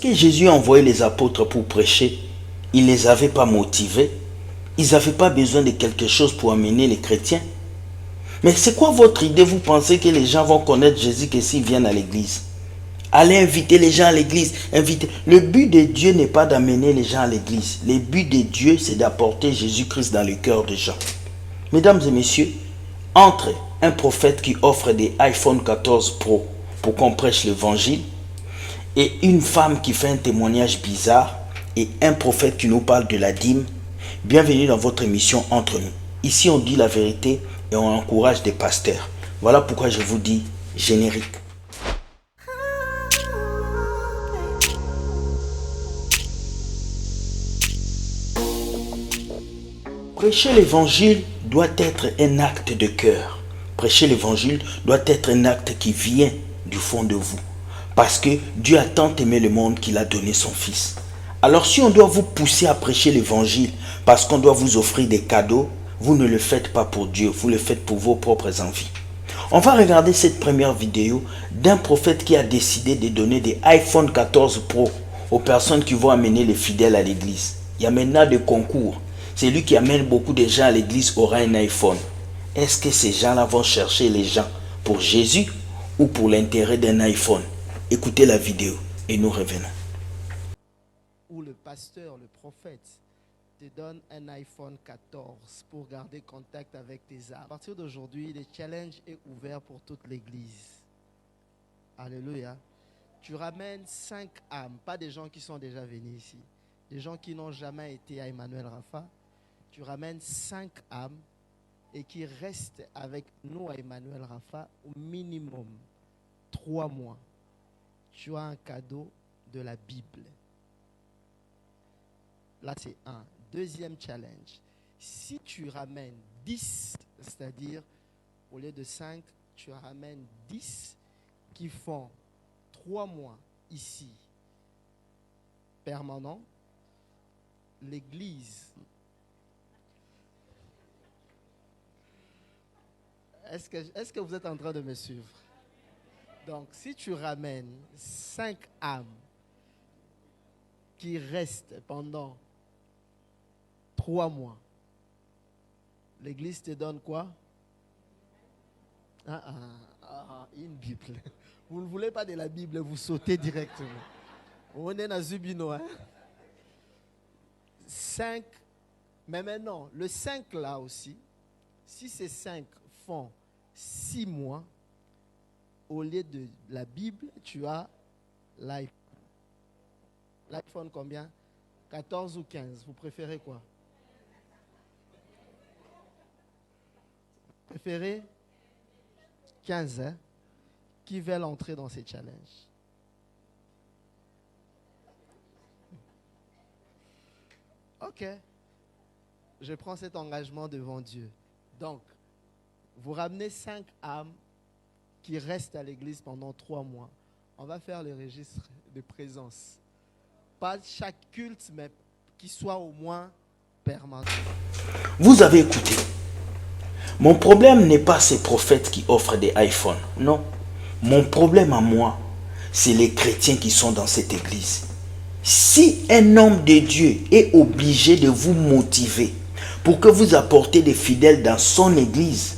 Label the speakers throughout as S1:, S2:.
S1: que Jésus a envoyé les apôtres pour prêcher, il ne les avait pas motivés. Ils n'avaient pas besoin de quelque chose pour amener les chrétiens. Mais c'est quoi votre idée? Vous pensez que les gens vont connaître Jésus que s'ils viennent à l'église? Allez inviter les gens à l'église. Le but de Dieu n'est pas d'amener les gens à l'église. Le but de Dieu, c'est d'apporter Jésus-Christ dans le cœur des gens. Mesdames et messieurs, entre un prophète qui offre des iPhone 14 Pro pour qu'on prêche l'évangile et une femme qui fait un témoignage bizarre et un prophète qui nous parle de la dîme, bienvenue dans votre émission Entre nous. Ici, on dit la vérité et on encourage des pasteurs. Voilà pourquoi je vous dis générique. Prêcher l'évangile doit être un acte de cœur. Prêcher l'évangile doit être un acte qui vient du fond de vous. Parce que Dieu a tant aimé le monde qu'il a donné son Fils. Alors si on doit vous pousser à prêcher l'évangile parce qu'on doit vous offrir des cadeaux, vous ne le faites pas pour Dieu, vous le faites pour vos propres envies. On va regarder cette première vidéo d'un prophète qui a décidé de donner des iPhone 14 Pro aux personnes qui vont amener les fidèles à l'église. Il y a maintenant des concours. Celui qui amène beaucoup de gens à l'église aura un iPhone. Est-ce que ces gens-là vont chercher les gens pour Jésus ou pour l'intérêt d'un iPhone? Écoutez la vidéo et nous revenons.
S2: Où le pasteur, le prophète, te donne un iPhone 14 pour garder contact avec tes âmes. À partir d'aujourd'hui, le challenge est ouvert pour toute l'église. Alléluia. Tu ramènes 5 âmes, pas des gens qui sont déjà venus ici, des gens qui n'ont jamais été à Emmanuel Rapha. Tu ramènes 5 âmes et qui restent avec nous à Emmanuel Rapha au minimum 3 mois. Tu as un cadeau de la Bible. Là, c'est un. Deuxième challenge. Si tu ramènes 10, c'est-à-dire au lieu de 5, tu ramènes 10 qui font 3 mois ici, permanent, l'église. Est-ce que vous êtes en train de me suivre? Donc, si tu ramènes 5 âmes qui restent pendant 3 mois, l'église te donne quoi? Une Bible. Vous ne voulez pas de la Bible, vous sautez directement. On est dans Zubino. 5, mais maintenant, le 5 là aussi, si ces 5 font 6 mois, au lieu de la Bible, tu as l'iPhone. L'iPhone combien? 14 ou 15? Vous préférez quoi? Vous préférez 15, hein? Qui veulent entrer dans ces challenges? Ok. Je prends cet engagement devant Dieu. Donc, vous ramenez 5 âmes qui restent à l'église pendant 3 mois. On va faire le registre de présence. Pas chaque culte, mais qui soit au moins permanent.
S1: Vous avez écouté. Mon problème n'est pas ces prophètes qui offrent des iPhones. Non. Mon problème à moi, c'est les chrétiens qui sont dans cette église. Si un homme de Dieu est obligé de vous motiver pour que vous apportez des fidèles dans son église,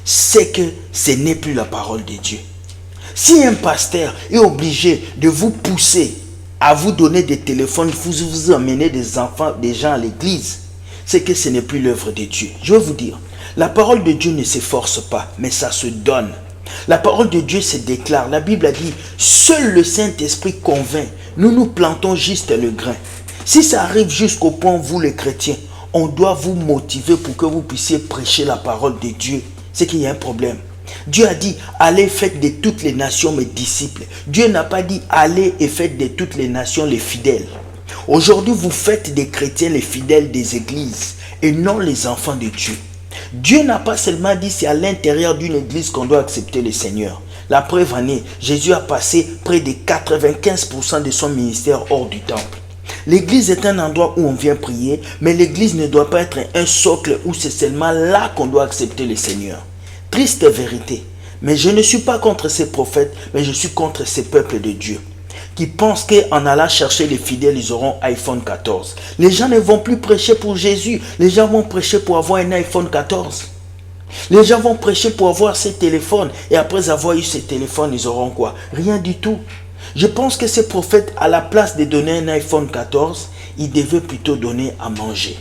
S1: c'est que ce n'est plus la parole de Dieu. Si un pasteur est obligé de vous pousser à vous donner des téléphones, vous amener des enfants, des gens à l'église, c'est que ce n'est plus l'œuvre de Dieu. Je vais vous dire, la parole de Dieu ne s'efforce pas, mais ça se donne. La parole de Dieu se déclare. La Bible a dit, seul le Saint-Esprit convainc. Nous plantons juste le grain. Si ça arrive jusqu'au point, vous les chrétiens, on doit vous motiver pour que vous puissiez prêcher la parole de Dieu. C'est qu'il y a un problème. Dieu a dit, allez, faites de toutes les nations mes disciples. Dieu n'a pas dit, allez et faites de toutes les nations les fidèles. Aujourd'hui, vous faites des chrétiens les fidèles des églises et non les enfants de Dieu. Dieu n'a pas seulement dit c'est à l'intérieur d'une église qu'on doit accepter le Seigneur. La preuve en est, Jésus a passé près de 95% de son ministère hors du temple. L'église est un endroit où on vient prier, mais l'église ne doit pas être un socle où c'est seulement là qu'on doit accepter le Seigneur. Triste vérité. Mais je ne suis pas contre ces prophètes, mais je suis contre ces peuples de Dieu. qui pensent qu'en allant chercher les fidèles, ils auront iPhone 14. Les gens ne vont plus prêcher pour Jésus. Les gens vont prêcher pour avoir un iPhone 14. Les gens vont prêcher pour avoir ces téléphones. Et après avoir eu ces téléphones, ils auront quoi? Rien du tout. Je pense que ces prophètes, à la place de donner un iPhone 14, ils devaient plutôt donner à manger.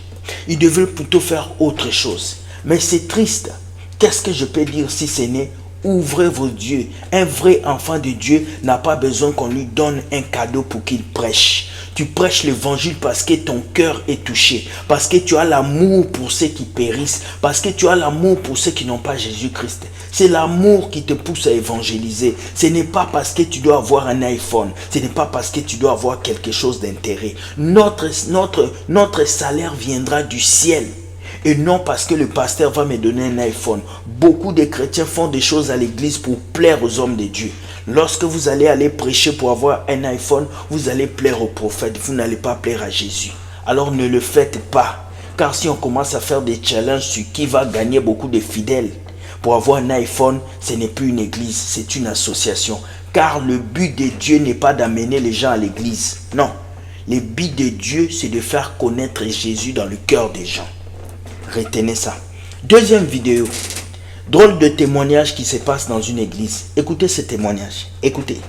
S1: Ils devaient plutôt faire autre chose. Mais c'est triste. Qu'est-ce que je peux dire si ce n'est ouvrez vos yeux. Un vrai enfant de Dieu n'a pas besoin qu'on lui donne un cadeau pour qu'il prêche. Tu prêches l'évangile parce que ton cœur est touché, parce que tu as l'amour pour ceux qui périssent, parce que tu as l'amour pour ceux qui n'ont pas Jésus-Christ. C'est l'amour qui te pousse à évangéliser. Ce n'est pas parce que tu dois avoir un iPhone, ce n'est pas parce que tu dois avoir quelque chose d'intérêt. Notre salaire viendra du ciel. Et non parce que le pasteur va me donner un iPhone. Beaucoup de chrétiens font des choses à l'église pour plaire aux hommes de Dieu. Lorsque vous allez aller prêcher pour avoir un iPhone, vous allez plaire au prophète. Vous n'allez pas plaire à Jésus. Alors ne le faites pas. Car si on commence à faire des challenges sur qui va gagner beaucoup de fidèles pour avoir un iPhone, ce n'est plus une église, c'est une association. Car le but de Dieu n'est pas d'amener les gens à l'église. Non. Le but de Dieu, c'est de faire connaître Jésus dans le cœur des gens. Retenez ça. Deuxième vidéo. Drôle de témoignage qui se passe dans une église. Écoutez ce témoignage. Écoutez.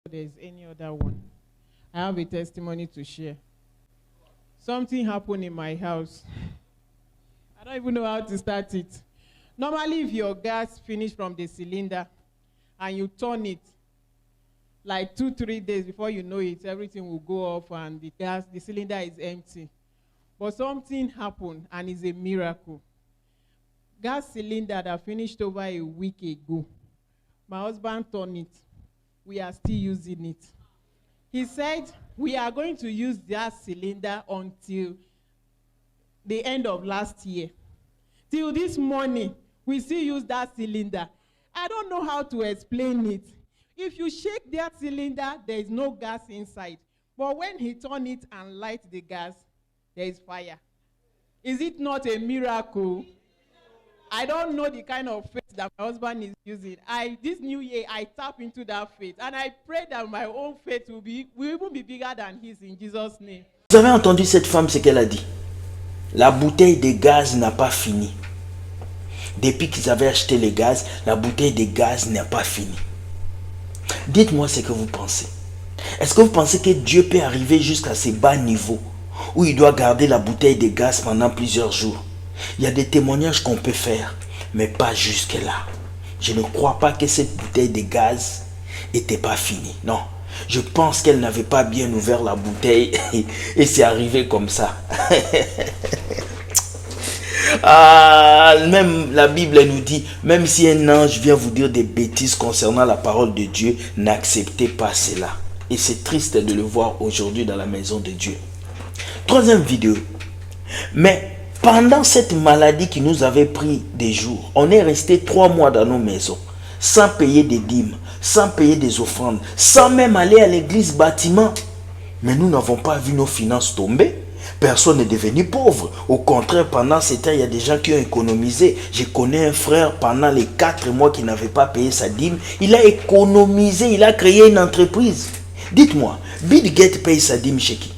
S3: There's any other one. I have a testimony to share. Something happened in my house. I don't even know how to start it. Normally, if your gas finished from the cylinder and you turn it, like 2-3 days before you know it, everything will go off and the cylinder is empty. But something happened, and it's a miracle. Gas cylinder that finished over a week ago. My husband turned it. We are still using it. He said, we are going to use that cylinder until the end of last year. Till this morning, we still use that cylinder. I don't know how to explain it. If you shake that cylinder, there is no gas inside. But when he turned it and light the gas, there is fire. Is it not a miracle? I don't know the kind of faith that my husband is using. This new year, I tap into that faith. And I pray that my own faith will even be bigger than his in Jesus' name.
S1: Vous avez entendu cette femme, ce qu'elle a dit? La bouteille de gaz n'a pas fini. Depuis qu'ils avaient acheté le gaz, la bouteille de gaz n'a pas fini. Dites-moi ce que vous pensez. Est-ce que vous pensez que Dieu peut arriver jusqu'à ces bas niveaux où il doit garder la bouteille de gaz pendant plusieurs jours? Il y a des témoignages qu'on peut faire, mais pas jusque-là. Je ne crois pas que cette bouteille de gaz n'était pas finie. Non, je pense qu'elle n'avait pas bien ouvert la bouteille et c'est arrivé comme ça. Même la Bible nous dit, même si un ange vient vous dire des bêtises concernant la parole de Dieu, n'acceptez pas cela. Et c'est triste de le voir aujourd'hui dans la maison de Dieu. Troisième vidéo. Mais pendant cette maladie qui nous avait pris des jours, on est resté 3 mois dans nos maisons, sans payer des dîmes, sans payer des offrandes, sans même aller à l'église bâtiment. Mais nous n'avons pas vu nos finances tomber. Personne n'est devenu pauvre. Au contraire, pendant ces temps, il y a des gens qui ont économisé. Je connais un frère, pendant les 4 mois qu'il n'avait pas payé sa dîme, il a économisé, il a créé une entreprise. Dites-moi, Bill Gates paye sa dîme chez qui?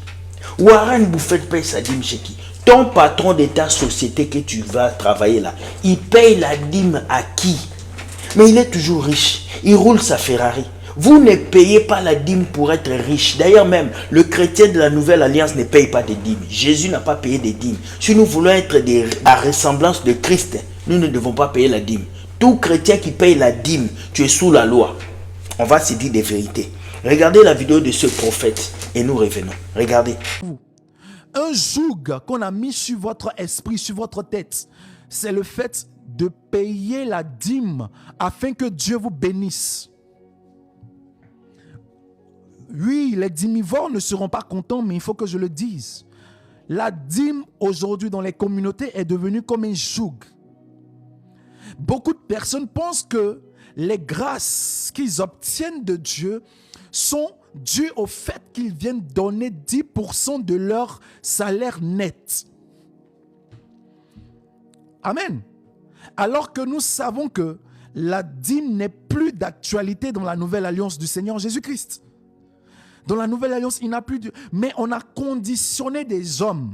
S1: Warren Buffett paye sa dîme chez qui? Ton patron de ta société que tu vas travailler là, il paye la dîme à qui? Mais il est toujours riche. Il roule sa Ferrari. Vous ne payez pas la dîme pour être riche. D'ailleurs même, le chrétien de la Nouvelle Alliance ne paye pas de dîmes. Jésus n'a pas payé des dîmes. Si nous voulons être à ressemblance de Christ, nous ne devons pas payer la dîme. Tout chrétien qui paye la dîme, tu es sous la loi. On va se dire des vérités. Regardez la vidéo de ce prophète et nous revenons. Regardez.
S4: Un joug qu'on a mis sur votre esprit, sur votre tête, c'est le fait de payer la dîme afin que Dieu vous bénisse. Oui, les dîmivores ne seront pas contents, mais il faut que je le dise. La dîme aujourd'hui dans les communautés est devenue comme un joug. Beaucoup de personnes pensent que les grâces qu'ils obtiennent de Dieu sont dues au fait qu'ils viennent donner 10% de leur salaire net. Amen. Alors que nous savons que la dîme n'est plus d'actualité dans la nouvelle alliance du Seigneur Jésus-Christ. Dans la nouvelle alliance, il n'y a plus de... Mais on a conditionné des hommes.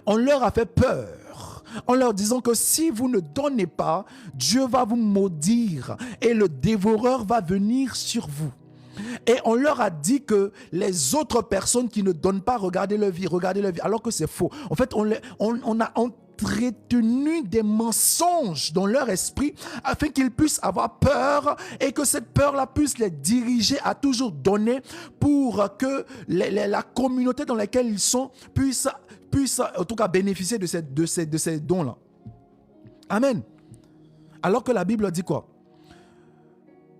S4: On leur a fait peur. En leur disant que si vous ne donnez pas, Dieu va vous maudire et le dévoreur va venir sur vous. Et on leur a dit que les autres personnes qui ne donnent pas, regardez leur vie, alors que c'est faux. En fait, on a entretenu des mensonges dans leur esprit afin qu'ils puissent avoir peur et que cette peur-là puisse les diriger à toujours donner pour que la communauté dans laquelle ils sont puisse en tout cas bénéficier de ces dons-là. Amen. Alors que la Bible dit quoi?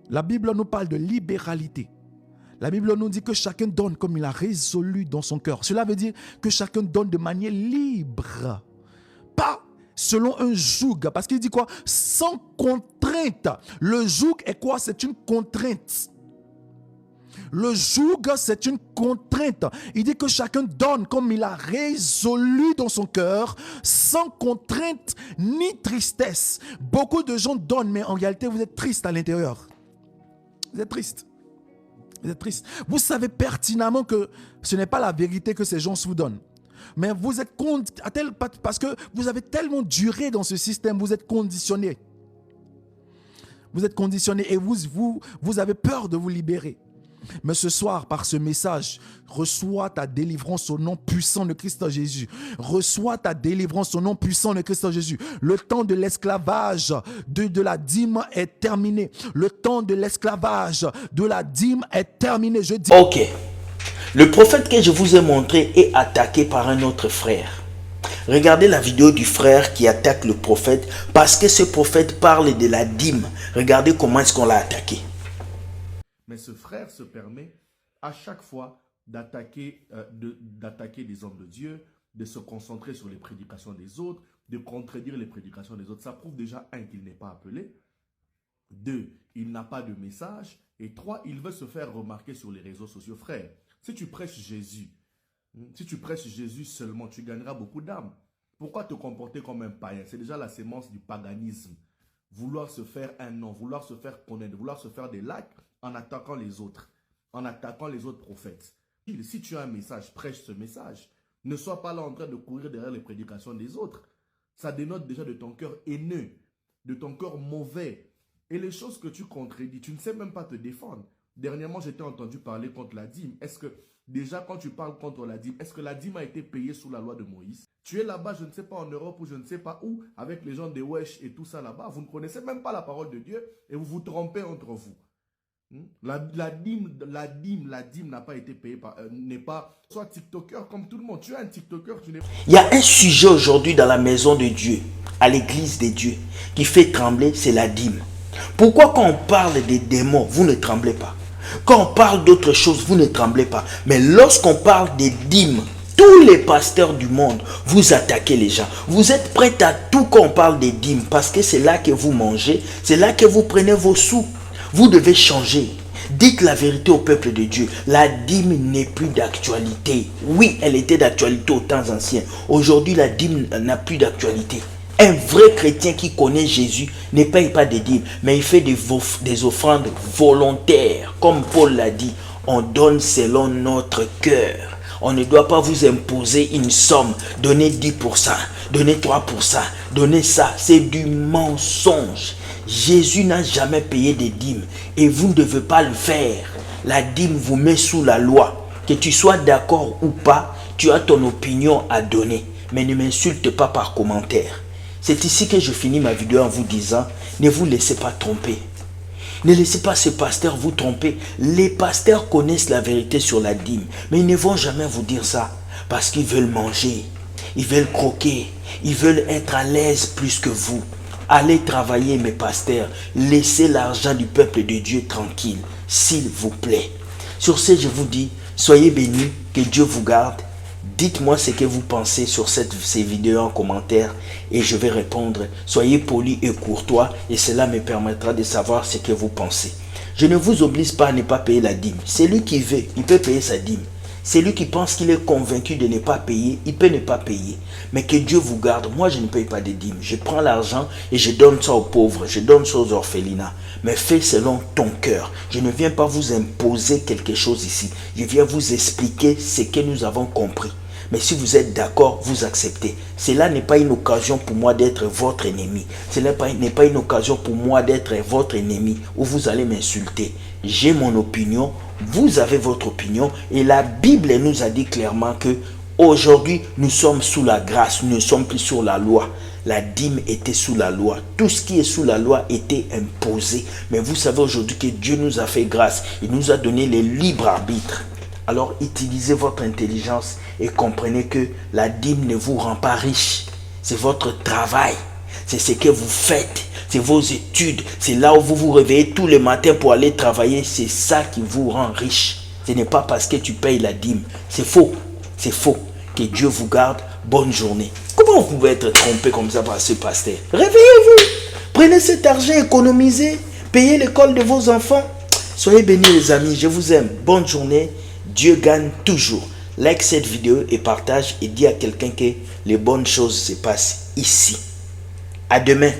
S4: La Bible nous parle de libéralité. La Bible nous dit que chacun donne comme il a résolu dans son cœur. Cela veut dire que chacun donne de manière libre. Pas selon un joug. Parce qu'il dit quoi? Sans contrainte. Le joug est quoi? C'est une contrainte. Le joug, c'est une contrainte. Il dit que chacun donne comme il a résolu dans son cœur, sans contrainte ni tristesse. Beaucoup de gens donnent, mais en réalité, vous êtes triste à l'intérieur. Vous êtes triste. Vous êtes triste. Vous savez pertinemment que ce n'est pas la vérité que ces gens vous donnent. Mais vous êtes parce que vous avez tellement duré dans ce système, vous êtes conditionné. Vous êtes conditionné et vous avez peur de vous libérer. Mais ce soir, par ce message, reçois ta délivrance au nom puissant de Christ Jésus. Reçois ta délivrance au nom puissant de Christ Jésus. Le temps de l'esclavage de la dîme est terminé. Le temps de l'esclavage de la dîme est terminé. Je dis...
S1: Ok. Le prophète que je vous ai montré est attaqué par un autre frère. Regardez la vidéo du frère qui attaque le prophète parce que ce prophète parle de la dîme. Regardez comment est-ce qu'on l'a attaqué.
S5: Mais ce frère se permet à chaque fois d'attaquer des hommes de Dieu, de se concentrer sur les prédications des autres, de contredire les prédications des autres. Ça prouve déjà, 1, qu'il n'est pas appelé. 2, il n'a pas de message. Et 3, il veut se faire remarquer sur les réseaux sociaux. Frère, si tu prêches Jésus seulement, tu gagneras beaucoup d'âmes. Pourquoi te comporter comme un païen? C'est déjà la sémence du paganisme. Vouloir se faire un nom, vouloir se faire connaître, vouloir se faire des likes en attaquant les autres prophètes. Si tu as un message, prêche ce message. Ne sois pas là en train de courir derrière les prédications des autres. Ça dénote déjà de ton cœur haineux, de ton cœur mauvais. Et les choses que tu contredis, tu ne sais même pas te défendre. Dernièrement, j'étais entendu parler contre la dîme. Est-ce que, déjà quand tu parles contre la dîme, est-ce que la dîme a été payée sous la loi de Moïse? Tu es là-bas, je ne sais pas, en Europe ou je ne sais pas où, avec les gens des Wesh et tout ça là-bas. Vous ne connaissez même pas la parole de Dieu et vous vous trompez entre vous. La dîme n'a pas été payée par... n'est pas... Sois TikToker comme tout le monde. Tu es un TikToker, tu n'es pas...
S1: Il y a un sujet aujourd'hui dans la maison de Dieu, à l'église de Dieu, qui fait trembler, c'est la dîme. Pourquoi quand on parle des démons, vous ne tremblez pas? Quand on parle d'autres choses, vous ne tremblez pas. Mais lorsqu'on parle des dîmes, tous les pasteurs du monde, vous attaquez les gens. Vous êtes prêts à tout quand on parle des dîmes, parce que c'est là que vous mangez, c'est là que vous prenez vos sous. Vous devez changer. Dites la vérité au peuple de Dieu. La dîme n'est plus d'actualité. Oui, elle était d'actualité aux temps anciens. Aujourd'hui, la dîme n'a plus d'actualité. Un vrai chrétien qui connaît Jésus ne paye pas des dîmes, mais il fait des offrandes volontaires. Comme Paul l'a dit, on donne selon notre cœur. On ne doit pas vous imposer une somme. Donnez 10%, donnez 3%, donnez ça. C'est du mensonge. Jésus n'a jamais payé des dîmes et vous ne devez pas le faire. La dîme vous met sous la loi. Que tu sois d'accord ou pas, tu as ton opinion à donner. Mais ne m'insulte pas par commentaire. C'est ici que je finis ma vidéo en vous disant, ne vous laissez pas tromper. Ne laissez pas ces pasteurs vous tromper. Les pasteurs connaissent la vérité sur la dîme, mais ils ne vont jamais vous dire ça parce qu'ils veulent manger, ils veulent croquer, ils veulent être à l'aise plus que vous. Allez travailler mes pasteurs, laissez l'argent du peuple de Dieu tranquille, s'il vous plaît. Sur ce, je vous dis, soyez bénis, que Dieu vous garde. Dites-moi ce que vous pensez sur ces vidéos en commentaire et je vais répondre. Soyez polis et courtois et cela me permettra de savoir ce que vous pensez. Je ne vous oblige pas à ne pas payer la dîme. C'est lui qui veut, il peut payer sa dîme. Celui qui pense qu'il est convaincu de ne pas payer, il peut ne pas payer. Mais que Dieu vous garde. Moi, je ne paye pas des dîmes. Je prends l'argent et je donne ça aux pauvres. Je donne ça aux orphelinats. Mais fais selon ton cœur. Je ne viens pas vous imposer quelque chose ici. Je viens vous expliquer ce que nous avons compris. Mais si vous êtes d'accord, vous acceptez. Cela n'est pas une occasion pour moi d'être votre ennemi. Ce n'est pas une occasion pour moi d'être votre ennemi où vous allez m'insulter. J'ai mon opinion, vous avez votre opinion. Et la Bible nous a dit clairement que aujourd'hui, nous sommes sous la grâce, nous ne sommes plus sur la loi. La dîme était sous la loi. Tout ce qui est sous la loi était imposé. Mais vous savez aujourd'hui que Dieu nous a fait grâce. Il nous a donné le libre arbitre. Alors utilisez votre intelligence et comprenez que la dîme ne vous rend pas riche. C'est votre travail. C'est ce que vous faites. C'est vos études. C'est là où vous vous réveillez tous les matins pour aller travailler. C'est ça qui vous rend riche. Ce n'est pas parce que tu payes la dîme. C'est faux. C'est faux. Que Dieu vous garde. Bonne journée. Comment vous pouvez être trompé comme ça par ce pasteur? Réveillez-vous. Prenez cet argent, économisez. Payez l'école de vos enfants. Soyez bénis les amis. Je vous aime. Bonne journée. Dieu gagne toujours. Like cette vidéo et partage et dis à quelqu'un que les bonnes choses se passent ici. À demain.